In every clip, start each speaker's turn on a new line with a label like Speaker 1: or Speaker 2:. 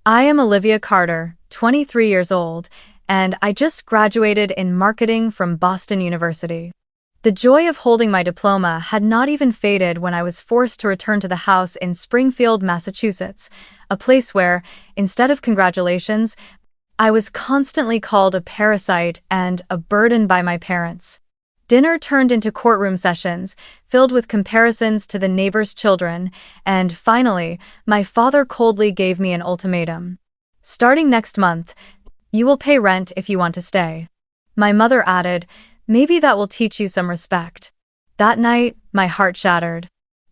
Speaker 1: I am Olivia Carter, 23 years old, and I just graduated in marketing from Boston University. The joy of holding my diploma had not even faded when I was forced to return to the house in Springfield, Massachusetts, a place where, instead of congratulations, I was constantly called a parasite and a burden by my parents. Dinner turned into courtroom sessions, filled with comparisons to the neighbors' children, and finally, my father coldly gave me an ultimatum. Starting next month, you will pay rent if you want to stay. My mother added, maybe that will teach you some respect. That night, my heart shattered.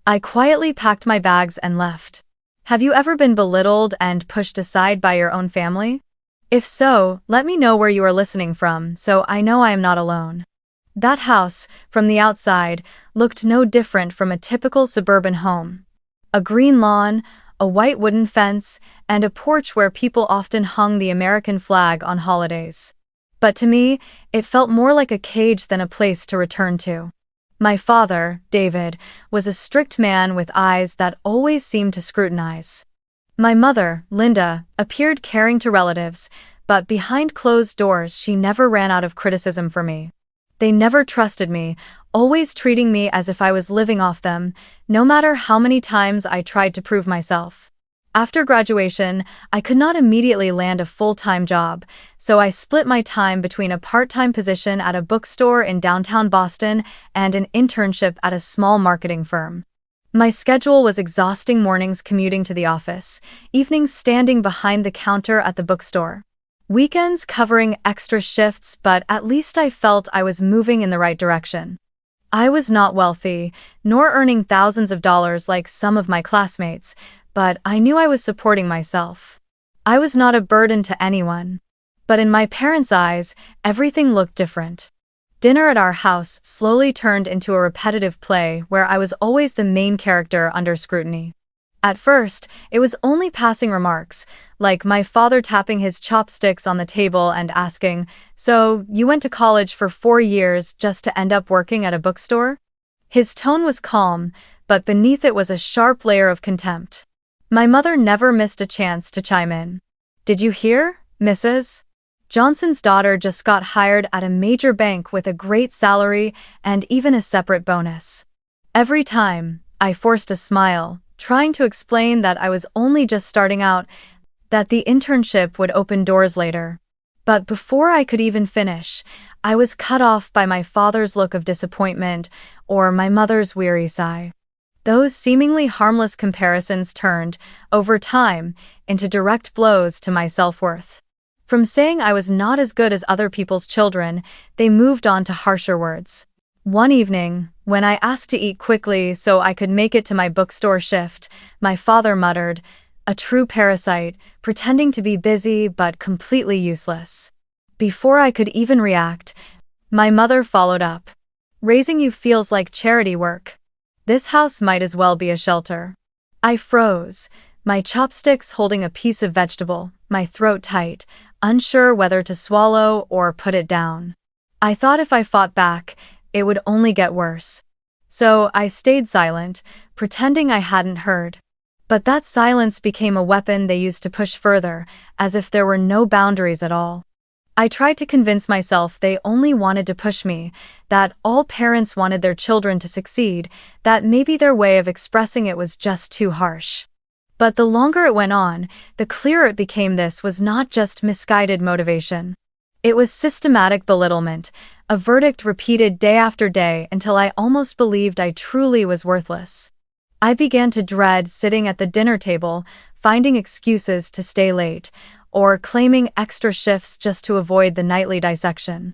Speaker 1: I quietly packed my bags and left. Have you ever been belittled and pushed aside by your own family? If so, let me know where you are listening from so I know I am not alone. That house, from the outside, looked no different from a typical suburban home. A green lawn, a white wooden fence, and a porch where people often hung the American flag on holidays. But to me, it felt more like a cage than a place to return to. My father, David, was a strict man with eyes that always seemed to scrutinize. My mother, Linda, appeared caring to relatives, but behind closed doors she never ran out of criticism for me. They never trusted me, always treating me as if I was living off them, no matter how many times I tried to prove myself. After graduation, I could not immediately land a full-time job, so I split my time between a part-time position at a bookstore in downtown Boston and an internship at a small marketing firm. My schedule was exhausting: mornings commuting to the office, evenings standing behind the counter at the bookstore. Weekends covering extra shifts, but at least I felt I was moving in the right direction. I was not wealthy, nor earning thousands of dollars like some of my classmates, but I knew I was supporting myself. I was not a burden to anyone. But in my parents' eyes, everything looked different. Dinner at our house slowly turned into a repetitive play where I was always the main character under scrutiny. At first, it was only passing remarks, like my father tapping his chopsticks on the table and asking, "So, you went to college for 4 years just to end up working at a bookstore?" His tone was calm, but beneath it was a sharp layer of contempt. My mother never missed a chance to chime in. "Did you hear, Mrs. Johnson's daughter just got hired at a major bank with a great salary and even a separate bonus?" Every time, I forced a smile, trying to explain that I was only just starting out, that the internship would open doors later. But before I could even finish, I was cut off by my father's look of disappointment or my mother's weary sigh. Those seemingly harmless comparisons turned, over time, into direct blows to my self-worth. From saying I was not as good as other people's children, they moved on to harsher words. One evening, when I asked to eat quickly so I could make it to my bookstore shift, my father muttered, "A true parasite, pretending to be busy but completely useless." Before I could even react, my mother followed up. "Raising you feels like charity work. This house might as well be a shelter." I froze, my chopsticks holding a piece of vegetable, my throat tight, unsure whether to swallow or put it down. I thought if I fought back, it would only get worse. So I stayed silent, pretending I hadn't heard. But that silence became a weapon they used to push further, as if there were no boundaries at all. I tried to convince myself they only wanted to push me, that all parents wanted their children to succeed, that maybe their way of expressing it was just too harsh. But the longer it went on, the clearer it became this was not just misguided motivation. It was systematic belittlement, a verdict repeated day after day until I almost believed I truly was worthless. I began to dread sitting at the dinner table, finding excuses to stay late, or claiming extra shifts just to avoid the nightly dissection.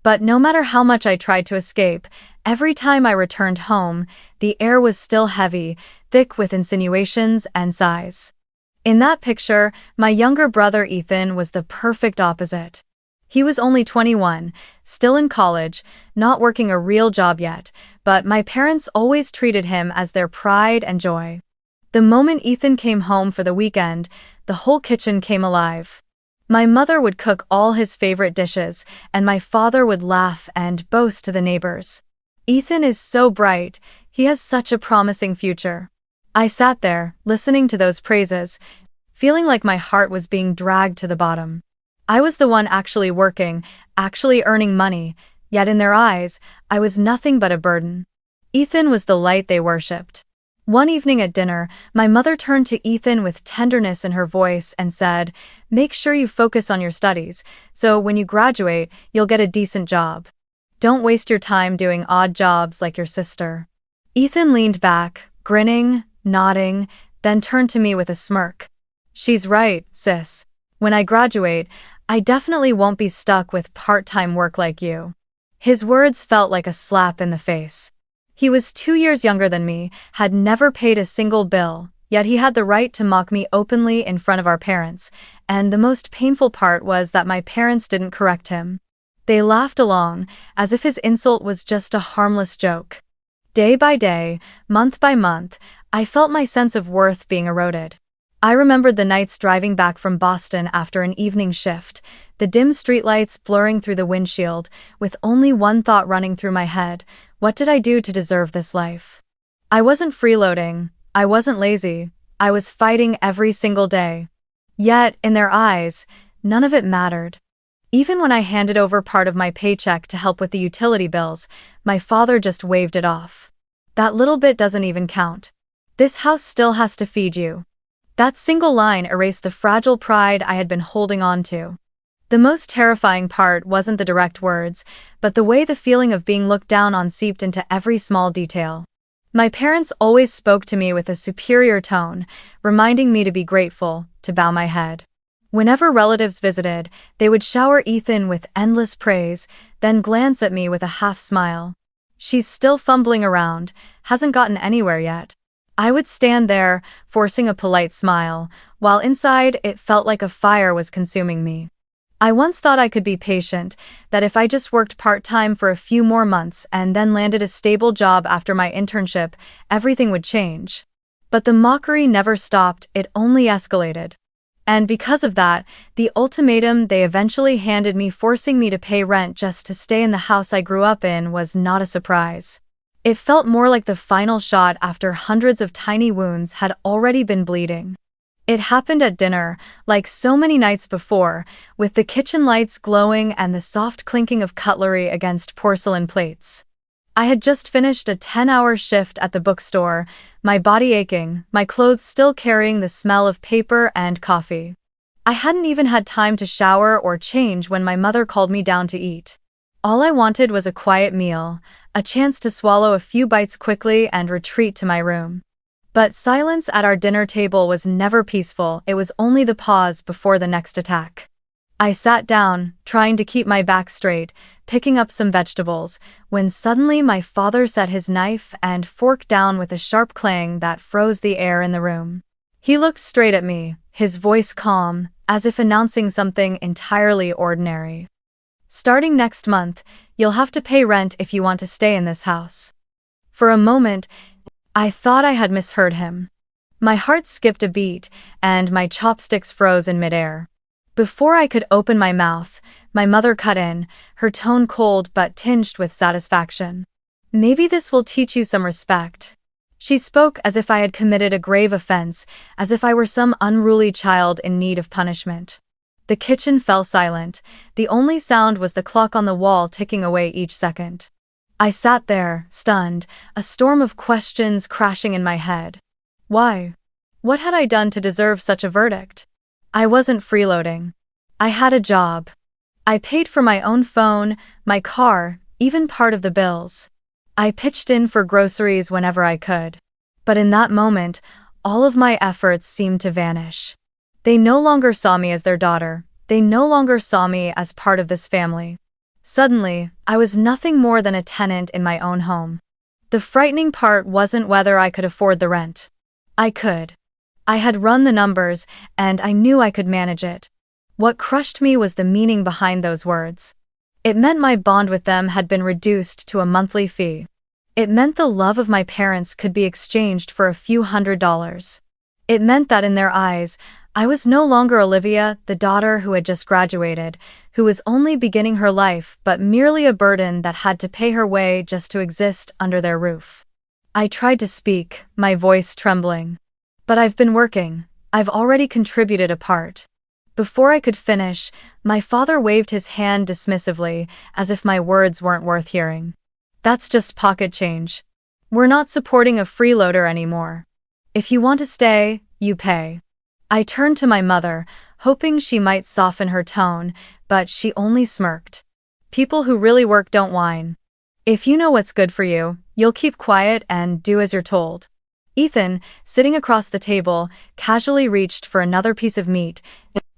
Speaker 1: But no matter how much I tried to escape, every time I returned home, the air was still heavy, thick with insinuations and sighs. In that picture, my younger brother Ethan was the perfect opposite. He was only 21, still in college, not working a real job yet, but my parents always treated him as their pride and joy. The moment Ethan came home for the weekend, the whole kitchen came alive. My mother would cook all his favorite dishes, and my father would laugh and boast to the neighbors. "Ethan is so bright, he has such a promising future." I sat there, listening to those praises, feeling like my heart was being dragged to the bottom. I was the one actually working, actually earning money, yet in their eyes, I was nothing but a burden. Ethan was the light they worshipped. One evening at dinner, my mother turned to Ethan with tenderness in her voice and said, "Make sure you focus on your studies, so when you graduate, you'll get a decent job. Don't waste your time doing odd jobs like your sister." Ethan leaned back, grinning, nodding, then turned to me with a smirk. "She's right, sis. When I graduate, I definitely won't be stuck with part-time work like you." His words felt like a slap in the face. He was 2 years younger than me, had never paid a single bill, yet he had the right to mock me openly in front of our parents, and the most painful part was that my parents didn't correct him. They laughed along, as if his insult was just a harmless joke. Day by day, month by month, I felt my sense of worth being eroded. I remembered the nights driving back from Boston after an evening shift, the dim streetlights blurring through the windshield, with only one thought running through my head: what did I do to deserve this life? I wasn't freeloading, I wasn't lazy, I was fighting every single day. Yet, in their eyes, none of it mattered. Even when I handed over part of my paycheck to help with the utility bills, my father just waved it off. "That little bit doesn't even count. This house still has to feed you." That single line erased the fragile pride I had been holding on to. The most terrifying part wasn't the direct words, but the way the feeling of being looked down on seeped into every small detail. My parents always spoke to me with a superior tone, reminding me to be grateful, to bow my head. Whenever relatives visited, they would shower Ethan with endless praise, then glance at me with a half smile. "She's still fumbling around, hasn't gotten anywhere yet." I would stand there, forcing a polite smile, while inside it felt like a fire was consuming me. I once thought I could be patient, that if I just worked part-time for a few more months and then landed a stable job after my internship, everything would change. But the mockery never stopped, it only escalated. And because of that, the ultimatum they eventually handed me, forcing me to pay rent just to stay in the house I grew up in, was not a surprise. It felt more like the final shot after hundreds of tiny wounds had already been bleeding. It happened at dinner, like so many nights before, with the kitchen lights glowing and the soft clinking of cutlery against porcelain plates. I had just finished a 10-hour shift at the bookstore, my body aching, my clothes still carrying the smell of paper and coffee. I hadn't even had time to shower or change when my mother called me down to eat. All I wanted was a quiet meal, a chance to swallow a few bites quickly and retreat to my room. But silence at our dinner table was never peaceful, it was only the pause before the next attack. I sat down, trying to keep my back straight, picking up some vegetables, when suddenly my father set his knife and fork down with a sharp clang that froze the air in the room. He looked straight at me, his voice calm, as if announcing something entirely ordinary. "Starting next month, you'll have to pay rent if you want to stay in this house." For a moment, I thought I had misheard him. My heart skipped a beat, and my chopsticks froze in midair. Before I could open my mouth, my mother cut in, her tone cold but tinged with satisfaction. "Maybe this will teach you some respect." She spoke as if I had committed a grave offense, as if I were some unruly child in need of punishment. The kitchen fell silent. The only sound was the clock on the wall ticking away each second. I sat there, stunned, a storm of questions crashing in my head. Why? What had I done to deserve such a verdict? I wasn't freeloading. I had a job. I paid for my own phone, my car, even part of the bills. I pitched in for groceries whenever I could. But in that moment, all of my efforts seemed to vanish. They no longer saw me as their daughter. They no longer saw me as part of this family. Suddenly, I was nothing more than a tenant in my own home. The frightening part wasn't whether I could afford the rent. I could. I had run the numbers, and I knew I could manage it. What crushed me was the meaning behind those words. It meant my bond with them had been reduced to a monthly fee. It meant the love of my parents could be exchanged for a few $100s. It meant that in their eyes, I was no longer Olivia, the daughter who had just graduated, who was only beginning her life but merely a burden that had to pay her way just to exist under their roof. I tried to speak, my voice trembling. "But I've been working. I've already contributed a part." Before I could finish, my father waved his hand dismissively, as if my words weren't worth hearing. "That's just pocket change. We're not supporting a freeloader anymore. If you want to stay, you pay." I turned to my mother, hoping she might soften her tone, but she only smirked. "People who really work don't whine. If you know what's good for you, you'll keep quiet and do as you're told." Ethan, sitting across the table, casually reached for another piece of meat,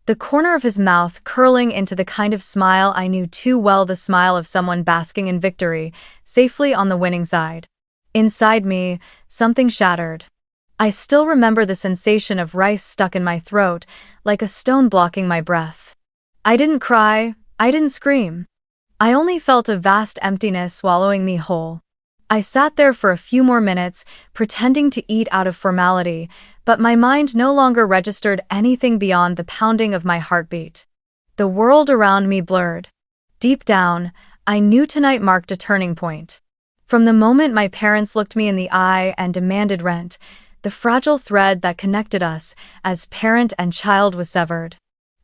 Speaker 1: the corner of his mouth curling into the kind of smile I knew too well, the smile of someone basking in victory, safely on the winning side. Inside me, something shattered. I still remember the sensation of rice stuck in my throat, like a stone blocking my breath. I didn't cry, I didn't scream. I only felt a vast emptiness swallowing me whole. I sat there for a few more minutes, pretending to eat out of formality, but my mind no longer registered anything beyond the pounding of my heartbeat. The world around me blurred. Deep down, I knew tonight marked a turning point. From the moment my parents looked me in the eye and demanded rent, the fragile thread that connected us as parent and child was severed.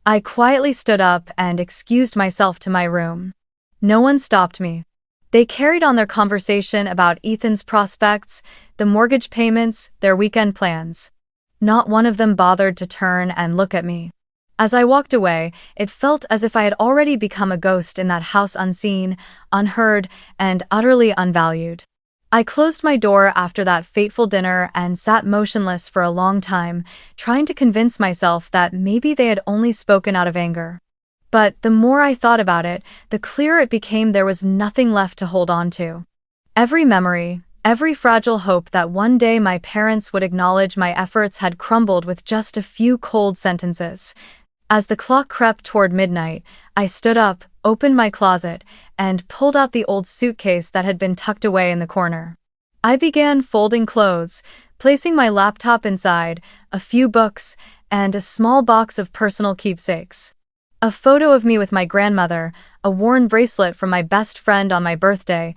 Speaker 1: I quietly stood up and excused myself to my room. No one stopped me. They carried on their conversation about Ethan's prospects, the mortgage payments, their weekend plans. Not one of them bothered to turn and look at me. As I walked away, it felt as if I had already become a ghost in that house, unseen, unheard, and utterly unvalued. I closed my door after that fateful dinner and sat motionless for a long time, trying to convince myself that maybe they had only spoken out of anger. But the more I thought about it, the clearer it became there was nothing left to hold on to. Every memory, every fragile hope that one day my parents would acknowledge my efforts had crumbled with just a few cold sentences. As the clock crept toward midnight, I stood up, opened my closet, and pulled out the old suitcase that had been tucked away in the corner. I began folding clothes, placing my laptop inside, a few books, and a small box of personal keepsakes. A photo of me with my grandmother, a worn bracelet from my best friend on my birthday,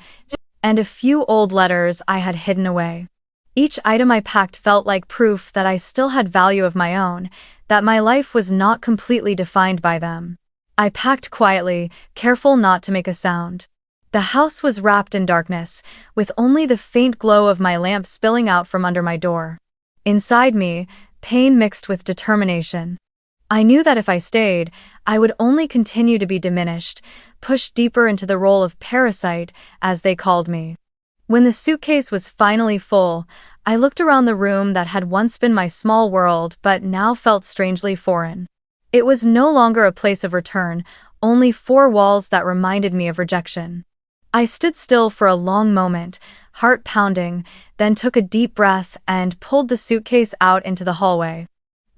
Speaker 1: and a few old letters I had hidden away. Each item I packed felt like proof that I still had value of my own, that my life was not completely defined by them. I packed quietly, careful not to make a sound. The house was wrapped in darkness, with only the faint glow of my lamp spilling out from under my door. Inside me, pain mixed with determination. I knew that if I stayed, I would only continue to be diminished, pushed deeper into the role of parasite, as they called me. When the suitcase was finally full, I looked around the room that had once been my small world but now felt strangely foreign. It was no longer a place of return, only four walls that reminded me of rejection. I stood still for a long moment, heart pounding, then took a deep breath and pulled the suitcase out into the hallway.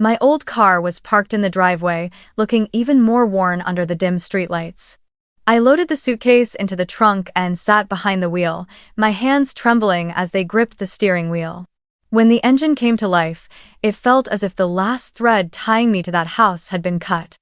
Speaker 1: My old car was parked in the driveway, looking even more worn under the dim streetlights. I loaded the suitcase into the trunk and sat behind the wheel, my hands trembling as they gripped the steering wheel. When the engine came to life, it felt as if the last thread tying me to that house had been cut.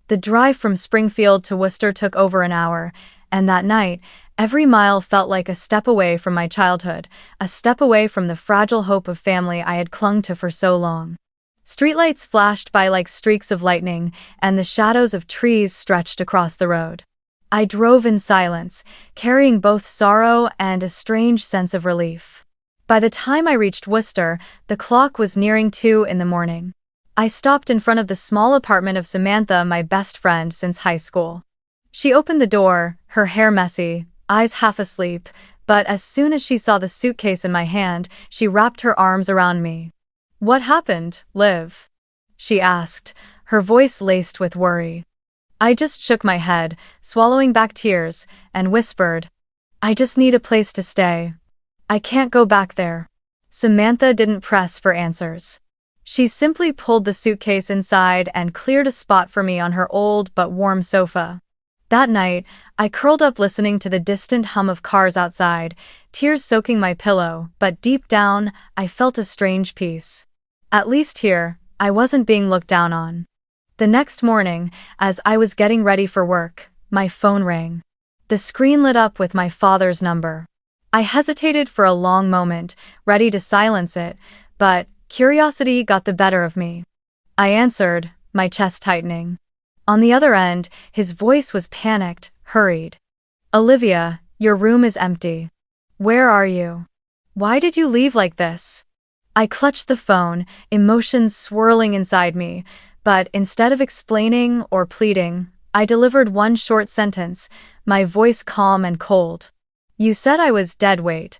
Speaker 1: The drive from Springfield to Worcester took over an hour, and that night, every mile felt like a step away from my childhood, a step away from the fragile hope of family I had clung to for so long. Streetlights flashed by like streaks of lightning, and the shadows of trees stretched across the road. I drove in silence, carrying both sorrow and a strange sense of relief. By the time I reached Worcester, the clock was nearing 2 in the morning. I stopped in front of the small apartment of Samantha, my best friend since high school. She opened the door, her hair messy, eyes half asleep, but as soon as she saw the suitcase in my hand, she wrapped her arms around me. "What happened, Liv?" she asked, her voice laced with worry. I just shook my head, swallowing back tears, and whispered, "I just need a place to stay. I can't go back there." Samantha didn't press for answers. She simply pulled the suitcase inside and cleared a spot for me on her old but warm sofa. That night, I curled up listening to the distant hum of cars outside, tears soaking my pillow, but deep down, I felt a strange peace. At least here, I wasn't being looked down on. The next morning, as I was getting ready for work, my phone rang. The screen lit up with my father's number. I hesitated for a long moment, ready to silence it, but curiosity got the better of me. I answered, my chest tightening. On the other end, his voice was panicked, hurried. Olivia, your room is empty. Where are you? Why did you leave like this? I clutched the phone, emotions swirling inside me, but instead of explaining or pleading, I delivered one short sentence, my voice calm and cold. You said I was dead weight,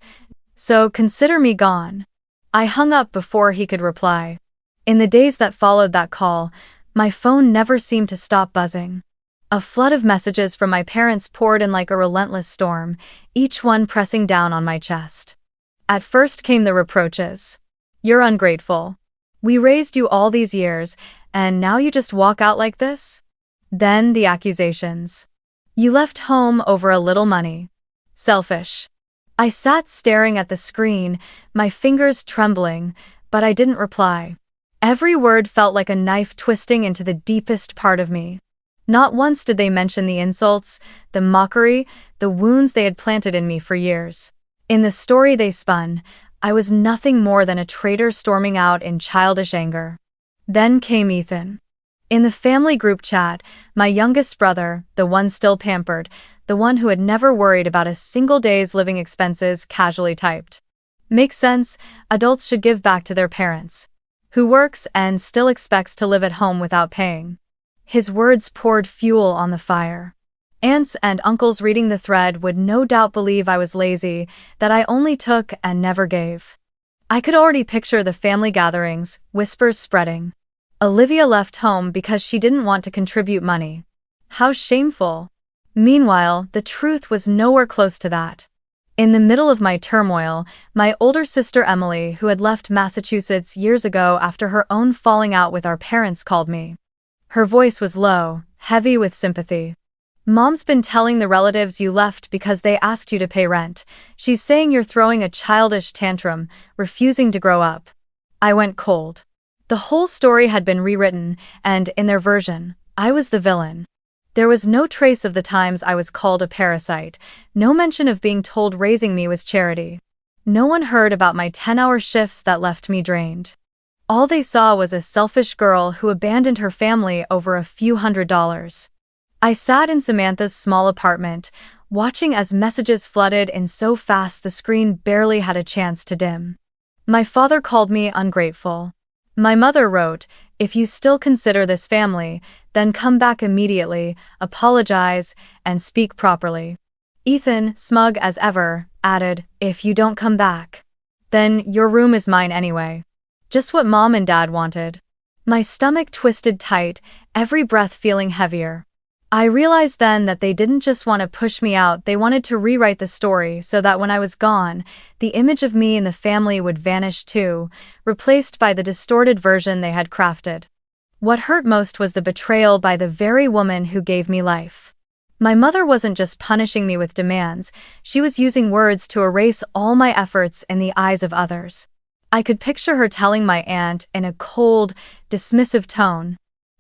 Speaker 1: so consider me gone. I hung up before he could reply. In the days that followed that call, my phone never seemed to stop buzzing. A flood of messages from my parents poured in like a relentless storm, each one pressing down on my chest. At first came the reproaches. You're ungrateful. We raised you all these years, and now you just walk out like this? Then the accusations. You left home over a little money. Selfish. I sat staring at the screen, my fingers trembling, but I didn't reply. Every word felt like a knife twisting into the deepest part of me. Not once did they mention the insults, the mockery, the wounds they had planted in me for years. In the story they spun, I was nothing more than a traitor storming out in childish anger. Then came Ethan. In the family group chat, my youngest brother, the one still pampered, the one who had never worried about a single day's living expenses, casually typed. Makes sense, adults should give back to their parents. Who works and still expects to live at home without paying. His words poured fuel on the fire. Aunts and uncles reading the thread would no doubt believe I was lazy, that I only took and never gave. I could already picture the family gatherings, whispers spreading. Olivia left home because she didn't want to contribute money. How shameful. Meanwhile, the truth was nowhere close to that. In the middle of my turmoil, my older sister Emily, who had left Massachusetts years ago after her own falling out with our parents, called me. Her voice was low, heavy with sympathy. Mom's been telling the relatives you left because they asked you to pay rent. She's saying you're throwing a childish tantrum, refusing to grow up. I went cold. The whole story had been rewritten, and in their version, I was the villain. There was no trace of the times I was called a parasite, no mention of being told raising me was charity. No one heard about my 10-hour shifts that left me drained. All they saw was a selfish girl who abandoned her family over a few $100s. I sat in Samantha's small apartment, watching as messages flooded in so fast the screen barely had a chance to dim. My father called me ungrateful. My mother wrote, if you still consider this family, then come back immediately, apologize, and speak properly. Ethan, smug as ever, added, if you don't come back, then your room is mine anyway. Just what Mom and Dad wanted. My stomach twisted tight, every breath feeling heavier. I realized then that they didn't just want to push me out, they wanted to rewrite the story so that when I was gone, the image of me in the family would vanish too, replaced by the distorted version they had crafted. What hurt most was the betrayal by the very woman who gave me life. My mother wasn't just punishing me with demands, she was using words to erase all my efforts in the eyes of others. I could picture her telling my aunt in a cold, dismissive tone,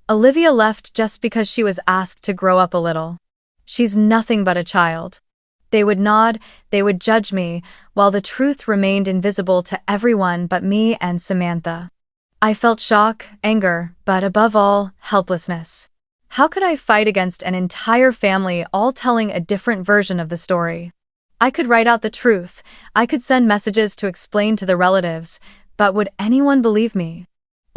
Speaker 1: Olivia left just because she was asked to grow up a little. She's nothing but a child. They would nod, they would judge me, while the truth remained invisible to everyone but me and Samantha. I felt shock, anger, but above all, helplessness. How could I fight against an entire family all telling a different version of the story? I could write out the truth, I could send messages to explain to the relatives, but would anyone believe me?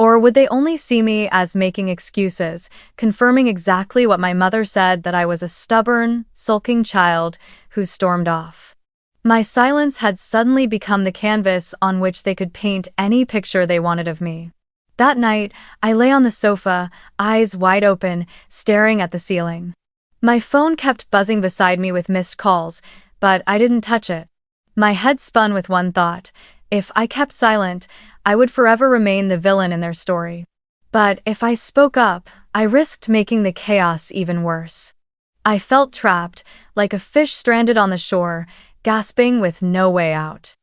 Speaker 1: Or would they only see me as making excuses, confirming exactly what my mother said, that I was a stubborn, sulking child who stormed off? My silence had suddenly become the canvas on which they could paint any picture they wanted of me. That night, I lay on the sofa, eyes wide open, staring at the ceiling. My phone kept buzzing beside me with missed calls, but I didn't touch it. My head spun with one thought. If I kept silent, I would forever remain the villain in their story. But if I spoke up, I risked making the chaos even worse. I felt trapped, like a fish stranded on the shore, gasping with no way out.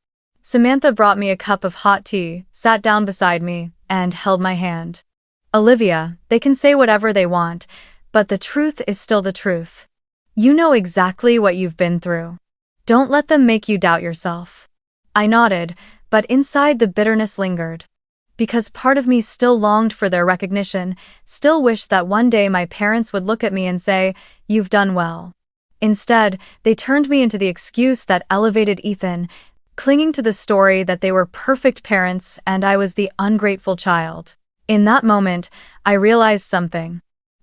Speaker 1: Samantha brought me a cup of hot tea, sat down beside me, and held my hand. Olivia, they can say whatever they want, but the truth is still the truth. You know exactly what you've been through. Don't let them make you doubt yourself. I nodded, but inside the bitterness lingered. because part of me still longed for their recognition, still wished that one day my parents would look at me and say, "You've done well." Instead, they turned me into the excuse that elevated Ethan, clinging to the story that they were perfect parents and I was the ungrateful child. In that moment, I realized something.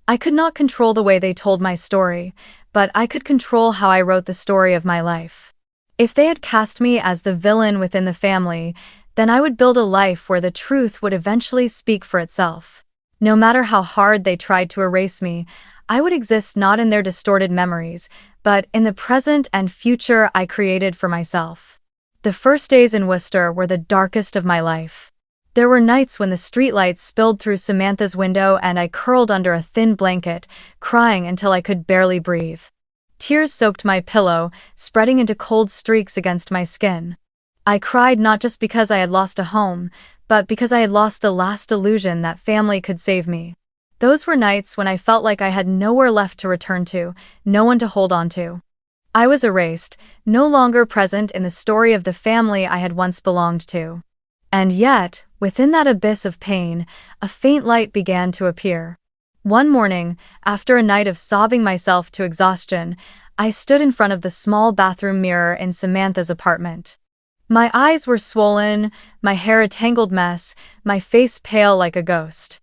Speaker 1: I could not control the way they told my story, but I could control how I wrote the story of my life. If they had cast me as the villain within the family, then I would build a life where the truth would eventually speak for itself. No matter how hard they tried to erase me, I would exist not in their distorted memories, but in the present and future I created for myself. The first days in Worcester were the darkest of my life. There were nights when the streetlights spilled through Samantha's window and I curled under a thin blanket, crying until I could barely breathe. Tears soaked my pillow, spreading into cold streaks against my skin. I cried not just because I had lost a home, but because I had lost the last illusion that family could save me. Those were nights when I felt like I had nowhere left to return to, no one to hold on to. I was erased, no longer present in the story of the family I had once belonged to. And yet, within that abyss of pain, a faint light began to appear. One morning, after a night of sobbing myself to exhaustion, I stood in front of the small bathroom mirror in Samantha's apartment. My eyes were swollen, my hair a tangled mess, my face pale like a ghost.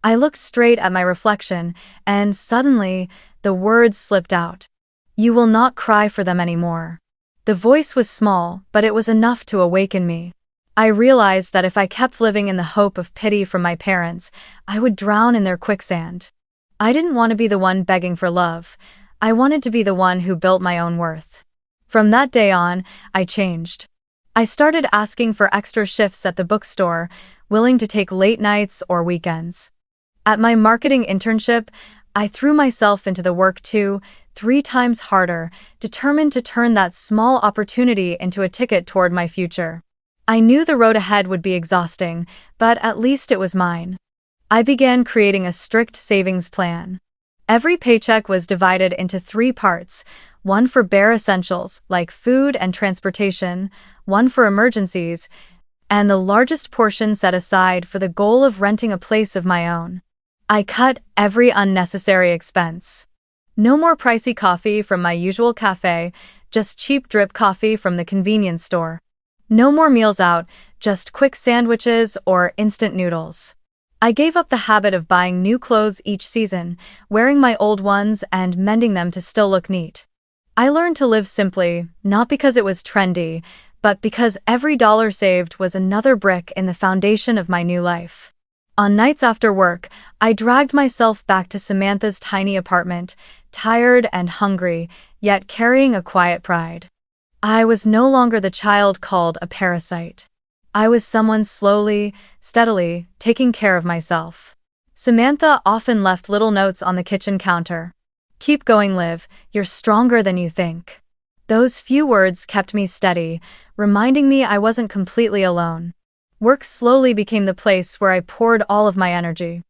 Speaker 1: I looked straight at my reflection, and suddenly, the words slipped out. "You will not cry for them anymore." The voice was small, but it was enough to awaken me. I realized that if I kept living in the hope of pity from my parents, I would drown in their quicksand. I didn't want to be the one begging for love. I wanted to be the one who built my own worth. From that day on, I changed. I started asking for extra shifts at the bookstore, willing to take late nights or weekends. At my marketing internship, I threw myself into the work 2-3 times harder, determined to turn that small opportunity into a ticket toward my future. I knew the road ahead would be exhausting, but at least it was mine. I began creating a strict savings plan. Every paycheck was divided into 3 parts, one for bare essentials like food and transportation, one for emergencies, and the largest portion set aside for the goal of renting a place of my own. I cut every unnecessary expense. No more pricey coffee from my usual cafe, just cheap drip coffee from the convenience store. No more meals out, just quick sandwiches or instant noodles. I gave up the habit of buying new clothes each season, wearing my old ones and mending them to still look neat. I learned to live simply, not because it was trendy, but because every dollar saved was another brick in the foundation of my new life. On nights after work, I dragged myself back to Samantha's tiny apartment, tired and hungry, yet carrying a quiet pride. I was no longer the child called a parasite. I was someone slowly, steadily, taking care of myself. Samantha often left little notes on the kitchen counter. "Keep going, Liv, you're stronger than you think." Those few words kept me steady, reminding me I wasn't completely alone. Work slowly became the place where I poured all of my energy.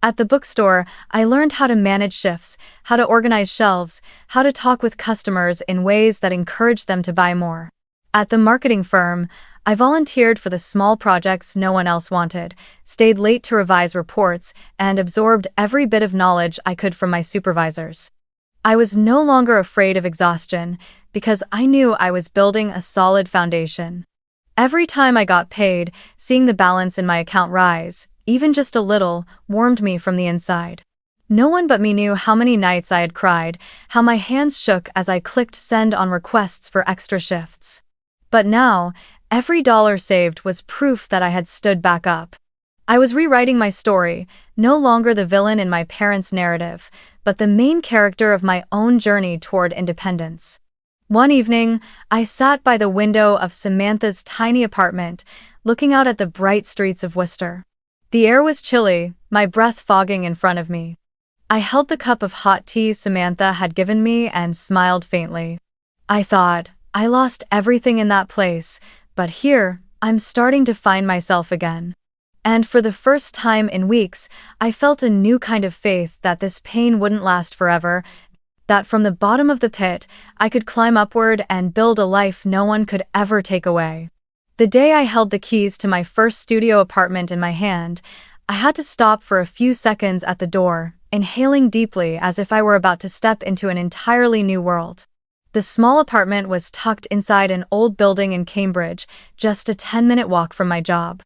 Speaker 1: At the bookstore, I learned how to manage shifts, how to organize shelves, how to talk with customers in ways that encouraged them to buy more. At the marketing firm, I volunteered for the small projects no one else wanted, stayed late to revise reports, and absorbed every bit of knowledge I could from my supervisors. I was no longer afraid of exhaustion, because I knew I was building a solid foundation. Every time I got paid, seeing the balance in my account rise, even just a little, warmed me from the inside. No one but me knew how many nights I had cried, how my hands shook as I clicked send on requests for extra shifts. But now, every dollar saved was proof that I had stood back up. I was rewriting my story, no longer the villain in my parents' narrative, but the main character of my own journey toward independence. One evening, I sat by the window of Samantha's tiny apartment, looking out at the bright streets of Worcester. The air was chilly, my breath fogging in front of me. I held the cup of hot tea Samantha had given me and smiled faintly. I thought, I lost everything in that place, but here, I'm starting to find myself again. And for the first time in weeks, I felt a new kind of faith that this pain wouldn't last forever, that from the bottom of the pit, I could climb upward and build a life no one could ever take away. The day I held the keys to my first studio apartment in my hand, I had to stop for a few seconds at the door, inhaling deeply as if I were about to step into an entirely new world. The small apartment was tucked inside an old building in Cambridge, just a 10-minute walk from my job.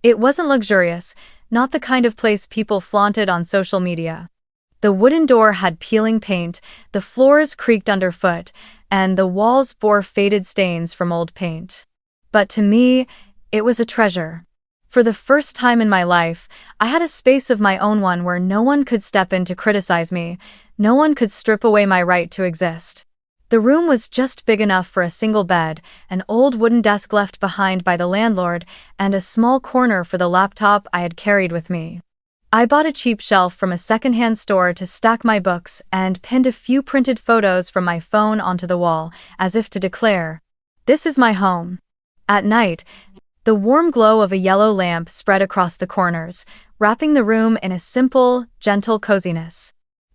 Speaker 1: It wasn't luxurious, not the kind of place people flaunted on social media. The wooden door had peeling paint, the floors creaked underfoot, and the walls bore faded stains from old paint. But to me, it was a treasure. For the first time in my life, I had a space of my own, one where no one could step in to criticize me, no one could strip away my right to exist. The room was just big enough for a single bed, an old wooden desk left behind by the landlord, and a small corner for the laptop I had carried with me. I bought a cheap shelf from a secondhand store to stack my books and pinned a few printed photos from my phone onto the wall, as if to declare, "This is my home." At night, the warm glow of a yellow lamp spread across the corners, wrapping the room in a simple, gentle coziness.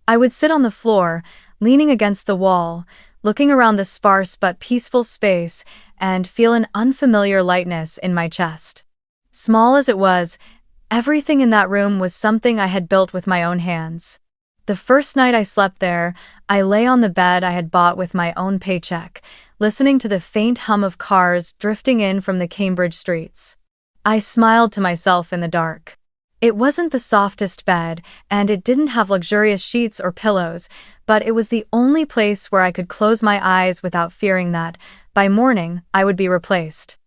Speaker 1: I would sit on the floor, leaning against the wall, looking around the sparse but peaceful space, and feel an unfamiliar lightness in my chest. Small as it was, everything in that room was something I had built with my own hands. The first night I slept there, I lay on the bed I had bought with my own paycheck, listening to the faint hum of cars drifting in from the Cambridge streets. I smiled to myself in the dark. It wasn't the softest bed, and it didn't have luxurious sheets or pillows, but it was the only place where I could close my eyes without fearing that, by morning, I would be replaced.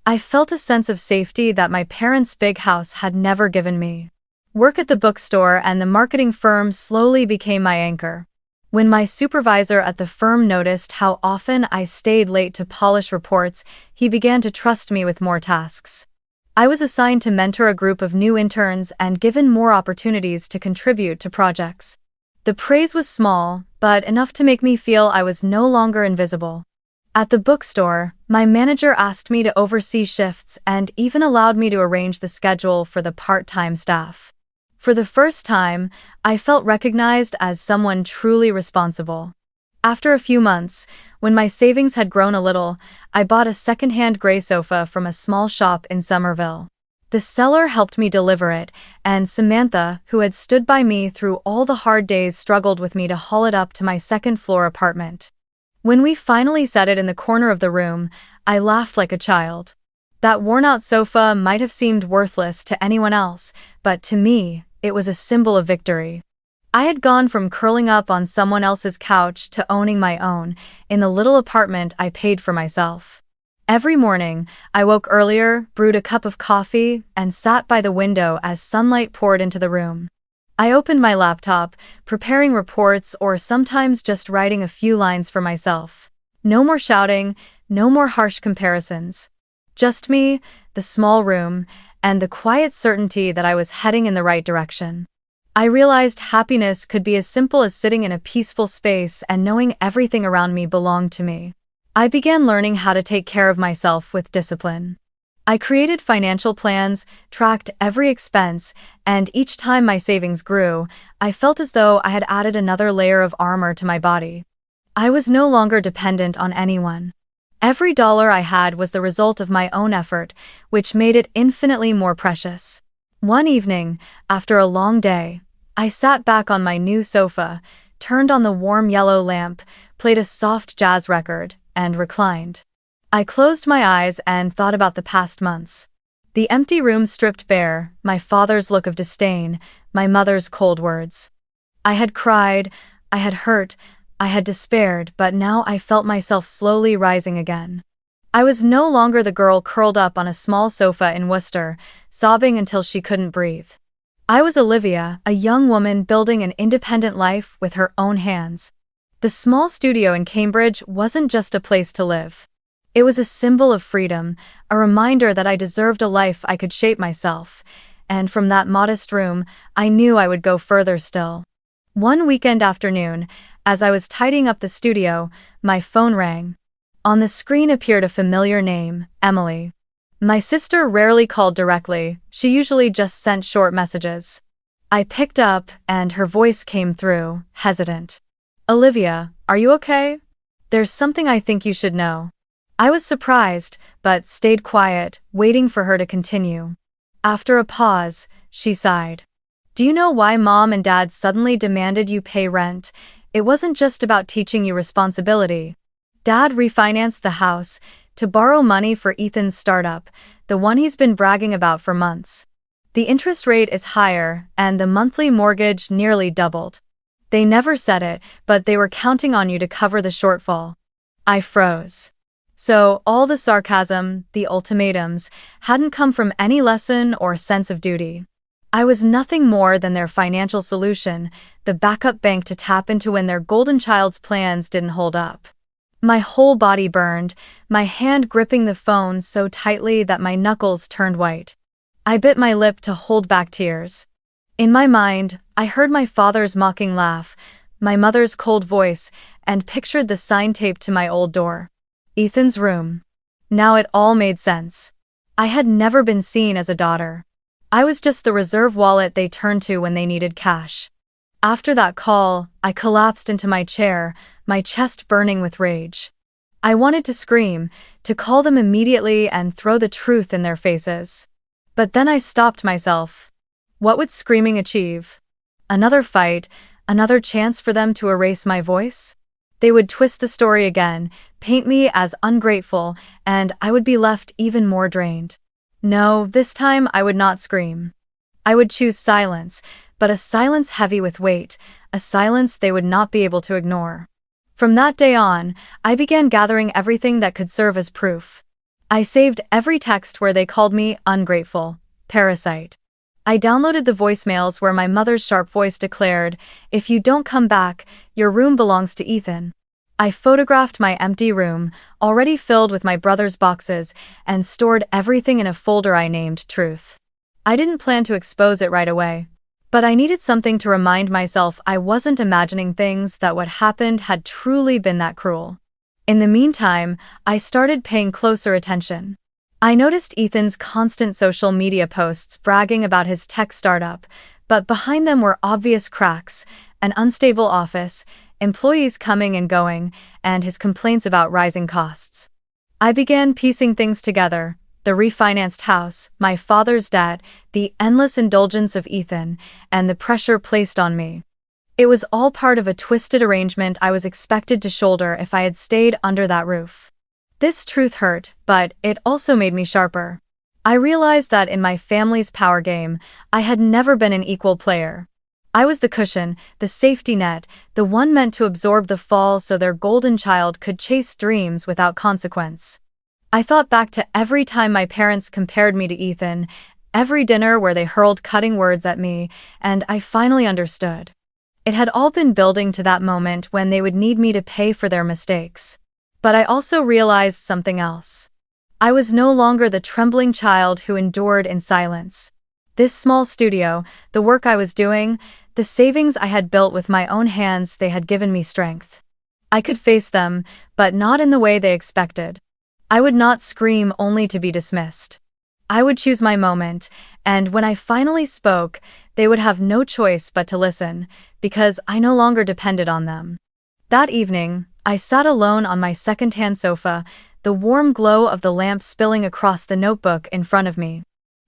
Speaker 1: I felt a sense of safety that my parents' big house had never given me. Work at the bookstore and the marketing firm slowly became my anchor. When my supervisor at the firm noticed how often I stayed late to polish reports, he began to trust me with more tasks. I was assigned to mentor a group of new interns and given more opportunities to contribute to projects. The praise was small, but enough to make me feel I was no longer invisible. At the bookstore, my manager asked me to oversee shifts and even allowed me to arrange the schedule for the part-time staff. For the first time, I felt recognized as someone truly responsible. After a few months, when my savings had grown a little, I bought a second-hand gray sofa from a small shop in Somerville. The seller helped me deliver it, and Samantha, who had stood by me through all the hard days, struggled with me to haul it up to my second-floor apartment. When we finally set it in the corner of the room, I laughed like a child. That worn-out sofa might have seemed worthless to anyone else, but to me, it was a symbol of victory. I had gone from curling up on someone else's couch to owning my own, in the little apartment I paid for myself. Every morning, I woke earlier, brewed a cup of coffee, and sat by the window as sunlight poured into the room. I opened my laptop, preparing reports or sometimes just writing a few lines for myself. No more shouting, no more harsh comparisons. Just me, the small room, and the quiet certainty that I was heading in the right direction. I realized happiness could be as simple as sitting in a peaceful space and knowing everything around me belonged to me. I began learning how to take care of myself with discipline. I created financial plans, tracked every expense, and each time my savings grew, I felt as though I had added another layer of armor to my body. I was no longer dependent on anyone. Every dollar I had was the result of my own effort, which made it infinitely more precious. One evening, after a long day, I sat back on my new sofa, turned on the warm yellow lamp, played a soft jazz record, and reclined. I closed my eyes and thought about the past months. The empty room stripped bare, my father's look of disdain, my mother's cold words. I had cried, I had hurt, I had despaired, but now I felt myself slowly rising again. I was no longer the girl curled up on a small sofa in Worcester, sobbing until she couldn't breathe. I was Olivia, a young woman building an independent life with her own hands. The small studio in Cambridge wasn't just a place to live. It was a symbol of freedom, a reminder that I deserved a life I could shape myself, and from that modest room, I knew I would go further still. One weekend afternoon, as I was tidying up the studio, my phone rang. On the screen appeared a familiar name, Emily. My sister rarely called directly, she usually just sent short messages. I picked up, and her voice came through, hesitant. "Olivia, are you okay? There's something I think you should know." I was surprised, but stayed quiet, waiting for her to continue. After a pause, she sighed. Do you know why Mom and Dad suddenly demanded you pay rent? It wasn't just about teaching you responsibility. Dad refinanced the house to borrow money for Ethan's startup, the one he's been bragging about for months. The interest rate is higher, and the monthly mortgage nearly doubled. They never said it, but they were counting on you to cover the shortfall. I froze. So, all the sarcasm, the ultimatums, hadn't come from any lesson or sense of duty. I was nothing more than their financial solution, the backup bank to tap into when their golden child's plans didn't hold up. My whole body burned, my hand gripping the phone so tightly that my knuckles turned white. I bit my lip to hold back tears. In my mind, I heard my father's mocking laugh, my mother's cold voice, and pictured the sign taped to my old door. Ethan's room. Now it all made sense. I had never been seen as a daughter. I was just the reserve wallet they turned to when they needed cash. After that call, I collapsed into my chair, my chest burning with rage. I wanted to scream, to call them immediately and throw the truth in their faces. But then I stopped myself. What would screaming achieve? Another fight, another chance for them to erase my voice? They would twist the story again, paint me as ungrateful, and I would be left even more drained. No, this time I would not scream. I would choose silence, but a silence heavy with weight, a silence they would not be able to ignore. From that day on, I began gathering everything that could serve as proof. I saved every text where they called me ungrateful, parasite. I downloaded the voicemails where my mother's sharp voice declared, "If you don't come back, your room belongs to Ethan." I photographed my empty room, already filled with my brother's boxes, and stored everything in a folder I named Truth. I didn't plan to expose it right away. But I needed something to remind myself I wasn't imagining things, that what happened had truly been that cruel. In the meantime, I started paying closer attention. I noticed Ethan's constant social media posts bragging about his tech startup, but behind them were obvious cracks, an unstable office, employees coming and going, and his complaints about rising costs. I began piecing things together. The refinanced house, my father's debt, the endless indulgence of Ethan, and the pressure placed on me. It was all part of a twisted arrangement I was expected to shoulder if I had stayed under that roof. This truth hurt, but it also made me sharper. I realized that in my family's power game, I had never been an equal player. I was the cushion, the safety net, the one meant to absorb the fall so their golden child could chase dreams without consequence. I thought back to every time my parents compared me to Ethan, every dinner where they hurled cutting words at me, and I finally understood. It had all been building to that moment when they would need me to pay for their mistakes. But I also realized something else. I was no longer the trembling child who endured in silence. This small studio, the work I was doing, the savings I had built with my own hands, they had given me strength. I could face them, but not in the way they expected. I would not scream only to be dismissed. I would choose my moment, and when I finally spoke, they would have no choice but to listen, because I no longer depended on them. That evening, I sat alone on my second-hand sofa, the warm glow of the lamp spilling across the notebook in front of me.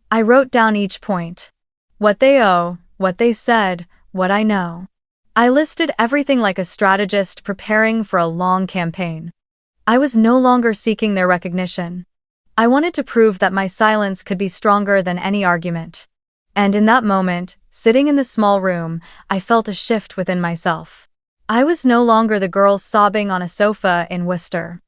Speaker 1: I wrote down each point. What they owe, what they said, what I know. I listed everything like a strategist preparing for a long campaign. I was no longer seeking their recognition. I wanted to prove that my silence could be stronger than any argument. And in that moment, sitting in the small room, I felt a shift within myself. I was no longer the girl sobbing on a sofa in Worcester.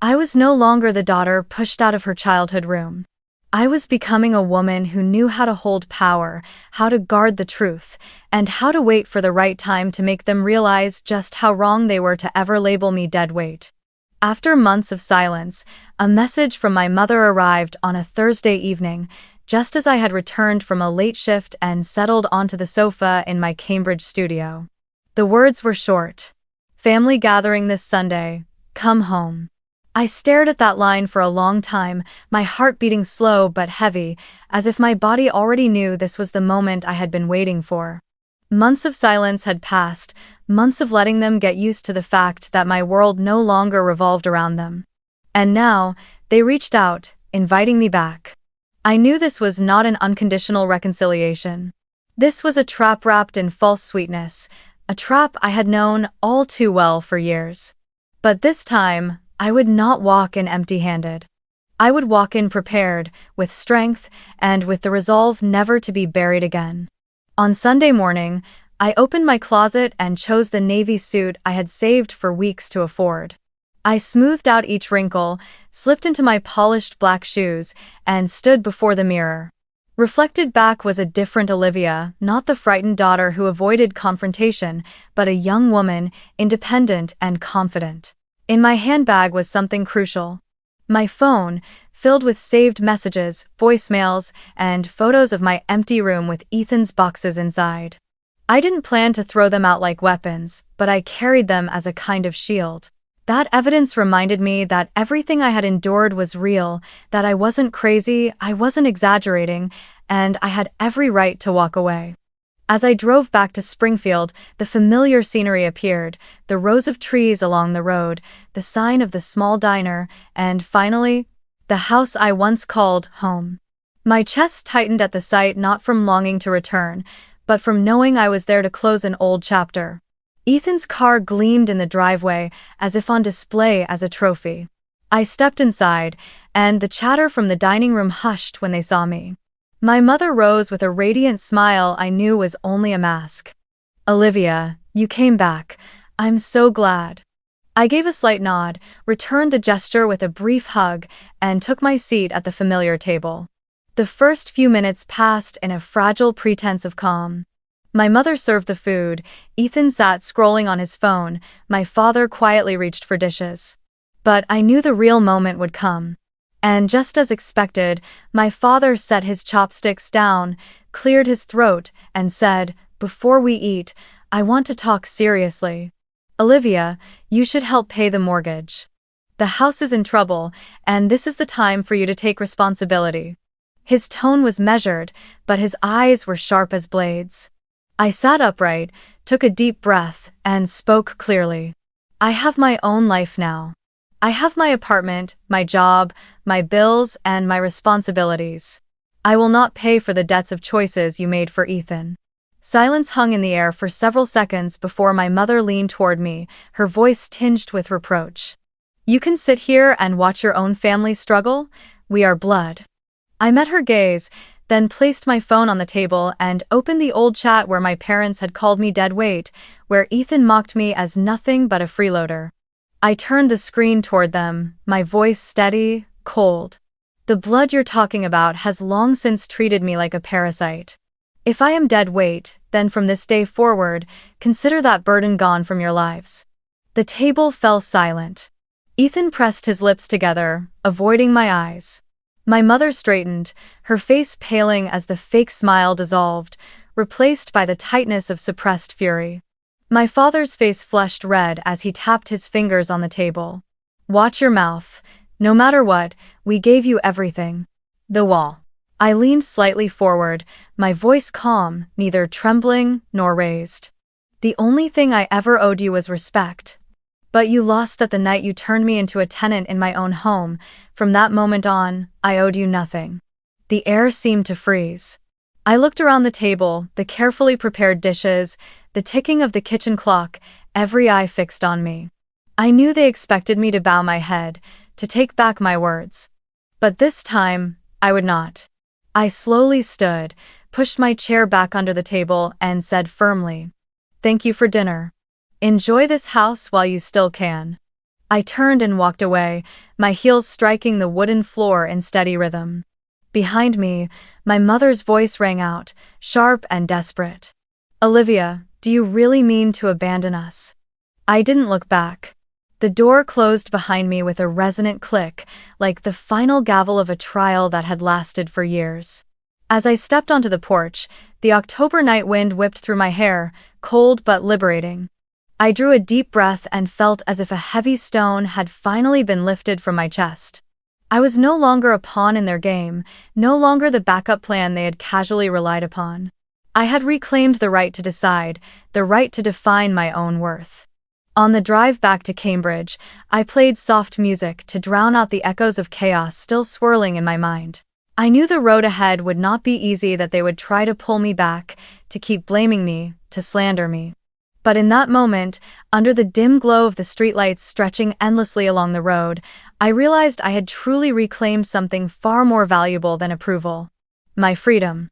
Speaker 1: I was no longer the daughter pushed out of her childhood room. I was becoming a woman who knew how to hold power, how to guard the truth, and how to wait for the right time to make them realize just how wrong they were to ever label me dead weight. After months of silence, a message from my mother arrived on a Thursday evening, just as I had returned from a late shift and settled onto the sofa in my Cambridge studio. The words were short. "Family gathering this Sunday. Come home." I stared at that line for a long time, my heart beating slow but heavy, as if my body already knew this was the moment I had been waiting for. Months of silence had passed, months of letting them get used to the fact that my world no longer revolved around them. And now, they reached out, inviting me back. I knew this was not an unconditional reconciliation. This was a trap wrapped in false sweetness, a trap I had known all too well for years. But this time, I would not walk in empty-handed. I would walk in prepared, with strength, and with the resolve never to be buried again. On Sunday morning, I opened my closet and chose the navy suit I had saved for weeks to afford. I smoothed out each wrinkle, slipped into my polished black shoes, and stood before the mirror. Reflected back was a different Olivia, not the frightened daughter who avoided confrontation, but a young woman, independent and confident. In my handbag was something crucial. My phone, filled with saved messages, voicemails, and photos of my empty room with Ethan's boxes inside. I didn't plan to throw them out like weapons, but I carried them as a kind of shield. That evidence reminded me that everything I had endured was real, that I wasn't crazy, I wasn't exaggerating, and I had every right to walk away. As I drove back to Springfield, the familiar scenery appeared, the rows of trees along the road, the sign of the small diner, and finally, the house I once called home. My chest tightened at the sight, not from longing to return, but from knowing I was there to close an old chapter. Ethan's car gleamed in the driveway, as if on display as a trophy. I stepped inside, and the chatter from the dining room hushed when they saw me. My mother rose with a radiant smile I knew was only a mask. "Olivia, you came back. I'm so glad." I gave a slight nod, returned the gesture with a brief hug, and took my seat at the familiar table. The first few minutes passed in a fragile pretense of calm. My mother served the food, Ethan sat scrolling on his phone, my father quietly reached for dishes. But I knew the real moment would come. And just as expected, my father set his chopsticks down, cleared his throat, and said, "Before we eat, I want to talk seriously. Olivia, you should help pay the mortgage. The house is in trouble, and this is the time for you to take responsibility." His tone was measured, but his eyes were sharp as blades. I sat upright, took a deep breath, and spoke clearly. "I have my own life now. I have my apartment, my job, my bills, and my responsibilities. I will not pay for the debts of choices you made for Ethan." Silence hung in the air for several seconds before my mother leaned toward me, her voice tinged with reproach. "You can sit here and watch your own family struggle? We are blood." I met her gaze, then placed my phone on the table and opened the old chat where my parents had called me dead weight, where Ethan mocked me as nothing but a freeloader. I turned the screen toward them, my voice steady, cold. "The blood you're talking about has long since treated me like a parasite. If I am dead weight, then from this day forward, consider that burden gone from your lives." The table fell silent. Ethan pressed his lips together, avoiding my eyes. My mother straightened, her face paling as the fake smile dissolved, replaced by the tightness of suppressed fury. My father's face flushed red as he tapped his fingers on the table. "Watch your mouth. No matter what, we gave you everything." The wall. I leaned slightly forward, my voice calm, neither trembling nor raised. "The only thing I ever owed you was respect. But you lost that the night you turned me into a tenant in my own home. From that moment on, I owed you nothing." The air seemed to freeze. I looked around the table, the carefully prepared dishes, the ticking of the kitchen clock, every eye fixed on me. I knew they expected me to bow my head, to take back my words. But this time, I would not. I slowly stood, pushed my chair back under the table, and said firmly, "Thank you for dinner. Enjoy this house while you still can." I turned and walked away, my heels striking the wooden floor in steady rhythm. Behind me, my mother's voice rang out, sharp and desperate. "Olivia, do you really mean to abandon us?" I didn't look back. The door closed behind me with a resonant click, like the final gavel of a trial that had lasted for years. As I stepped onto the porch, the October night wind whipped through my hair, cold but liberating. I drew a deep breath and felt as if a heavy stone had finally been lifted from my chest. I was no longer a pawn in their game, no longer the backup plan they had casually relied upon. I had reclaimed the right to decide, the right to define my own worth. On the drive back to Cambridge, I played soft music to drown out the echoes of chaos still swirling in my mind. I knew the road ahead would not be easy, that they would try to pull me back, to keep blaming me, to slander me. But in that moment, under the dim glow of the streetlights stretching endlessly along the road, I realized I had truly reclaimed something far more valuable than approval: my freedom.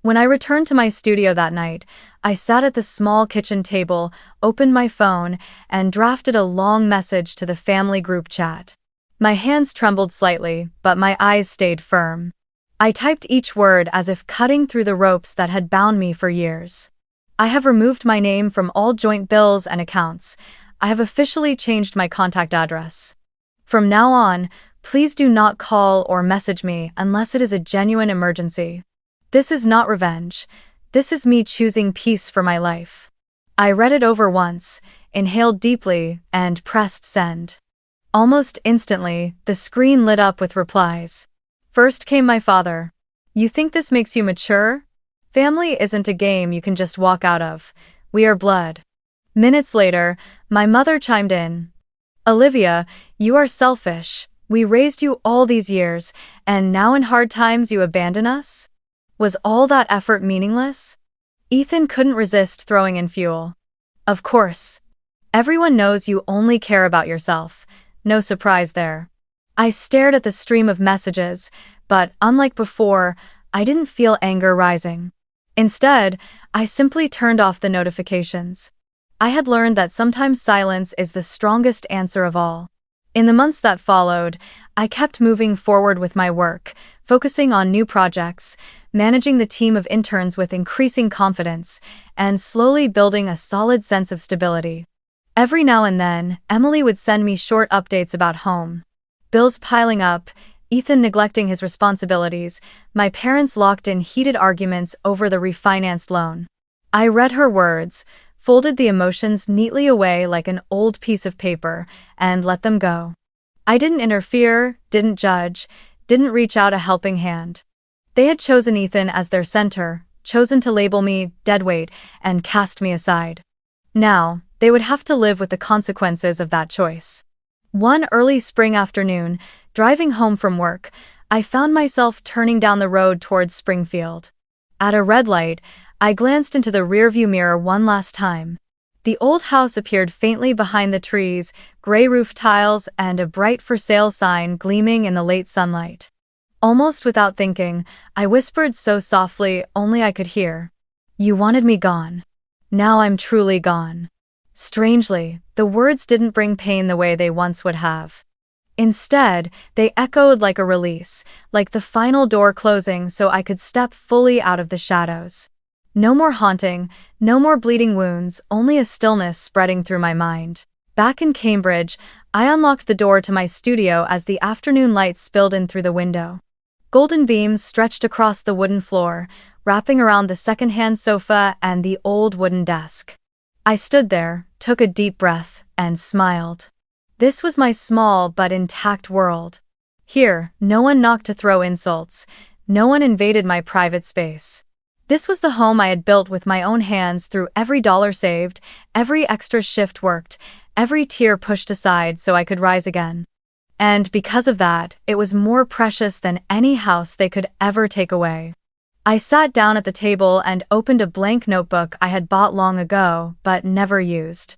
Speaker 1: When I returned to my studio that night, I sat at the small kitchen table, opened my phone, and drafted a long message to the family group chat. My hands trembled slightly, but my eyes stayed firm. I typed each word as if cutting through the ropes that had bound me for years. I have removed my name from all joint bills and accounts. I have officially changed my contact address. From now on, please do not call or message me unless it is a genuine emergency. This is not revenge. This is me choosing peace for my life. I read it over once, inhaled deeply, and pressed send. Almost instantly, the screen lit up with replies. First came my father. "You think this makes you mature? Family isn't a game you can just walk out of. We are blood." Minutes later, my mother chimed in. "Olivia, you are selfish. We raised you all these years, and now in hard times you abandon us? Was all that effort meaningless?" Ethan couldn't resist throwing in fuel. "Of course. Everyone knows you only care about yourself. No surprise there." I stared at the stream of messages, but unlike before, I didn't feel anger rising. Instead, I simply turned off the notifications. I had learned that sometimes silence is the strongest answer of all. In the months that followed, I kept moving forward with my work, focusing on new projects, managing the team of interns with increasing confidence, and slowly building a solid sense of stability. Every now and then, Emily would send me short updates about home. Bills piling up, Ethan neglecting his responsibilities, my parents locked in heated arguments over the refinanced loan. I read her words, folded the emotions neatly away like an old piece of paper, and let them go. I didn't interfere, didn't judge, didn't reach out a helping hand. They had chosen Ethan as their center, chosen to label me deadweight, and cast me aside. Now, they would have to live with the consequences of that choice. One early spring afternoon, driving home from work, I found myself turning down the road towards Springfield. At a red light, I glanced into the rearview mirror one last time. The old house appeared faintly behind the trees, gray roof tiles and a bright for sale sign gleaming in the late sunlight. Almost without thinking, I whispered so softly only I could hear, "You wanted me gone. Now I'm truly gone." Strangely, the words didn't bring pain the way they once would have. Instead, they echoed like a release, like the final door closing so I could step fully out of the shadows. No more haunting, no more bleeding wounds, only a stillness spreading through my mind. Back in Cambridge, I unlocked the door to my studio as the afternoon light spilled in through the window. Golden beams stretched across the wooden floor, wrapping around the second-hand sofa and the old wooden desk. I stood there, took a deep breath, and smiled. This was my small but intact world. Here, no one knocked to throw insults. No one invaded my private space. This was the home I had built with my own hands through every dollar saved, every extra shift worked, every tear pushed aside so I could rise again. And because of that, it was more precious than any house they could ever take away. I sat down at the table and opened a blank notebook I had bought long ago, but never used.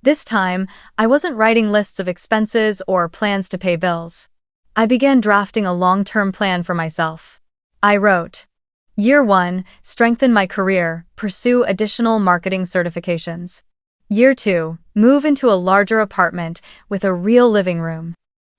Speaker 1: This time, I wasn't writing lists of expenses or plans to pay bills. I began drafting a long-term plan for myself. I wrote, Year 1, strengthen my career, pursue additional marketing certifications. Year 2, move into a larger apartment with a real living room.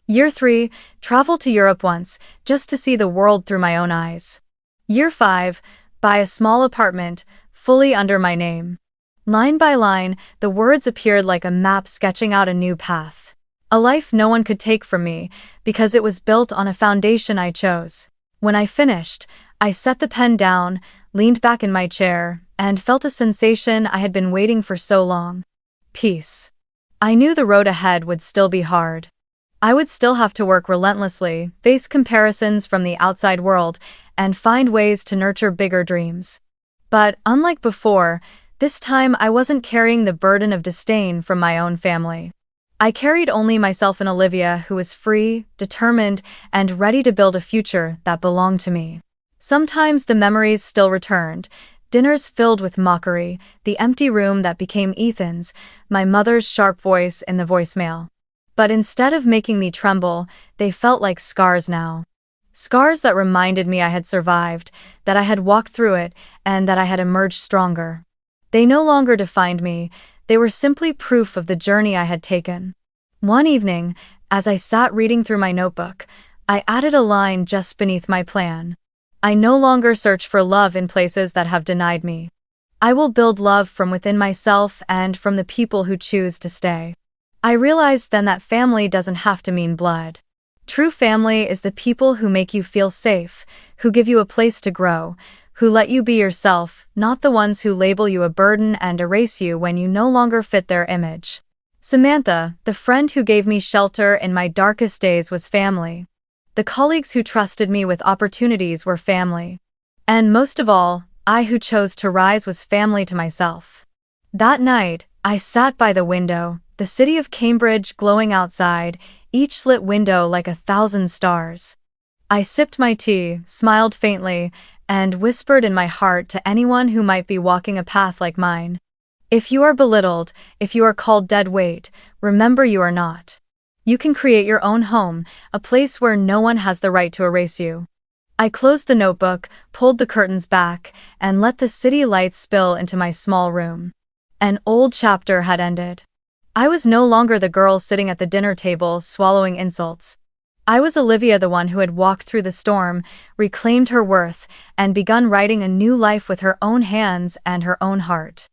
Speaker 1: Year 3, travel to Europe once, just to see the world through my own eyes. Year 5, buy a small apartment, fully under my name. Line by line, the words appeared like a map sketching out a new path. A life no one could take from me, because it was built on a foundation I chose. When I finished, I set the pen down, leaned back in my chair, and felt a sensation I had been waiting for so long. Peace. I knew the road ahead would still be hard. I would still have to work relentlessly, face comparisons from the outside world, and find ways to nurture bigger dreams. But, unlike before, This time I wasn't carrying the burden of disdain from my own family. I carried only myself and Olivia, who was free, determined, and ready to build a future that belonged to me. Sometimes the memories still returned. Dinners filled with mockery, the empty room that became Ethan's, my mother's sharp voice in the voicemail. But instead of making me tremble, they felt like scars now. Scars that reminded me I had survived, that I had walked through it, and that I had emerged stronger. They no longer defined me, they were simply proof of the journey I had taken. One evening, as I sat reading through my notebook, I added a line just beneath my plan. I no longer search for love in places that have denied me. I will build love from within myself and from the people who choose to stay. I realized then that family doesn't have to mean blood. True family is the people who make you feel safe, who give you a place to grow, who let you be yourself, not the ones who label you a burden and erase you when you no longer fit their image. Samantha, the friend who gave me shelter in my darkest days, was family. The colleagues who trusted me with opportunities were family. And most of all, I who chose to rise was family to myself. That night, I sat by the window, the city of Cambridge glowing outside, each lit window like 1,000 stars. I sipped my tea, smiled faintly, and whispered in my heart to anyone who might be walking a path like mine. If you are belittled, if you are called dead weight, remember you are not. You can create your own home, a place where no one has the right to erase you. I closed the notebook, pulled the curtains back, and let the city lights spill into my small room. An old chapter had ended. I was no longer the girl sitting at the dinner table swallowing insults. I was Olivia, the one who had walked through the storm, reclaimed her worth, and begun writing a new life with her own hands and her own heart.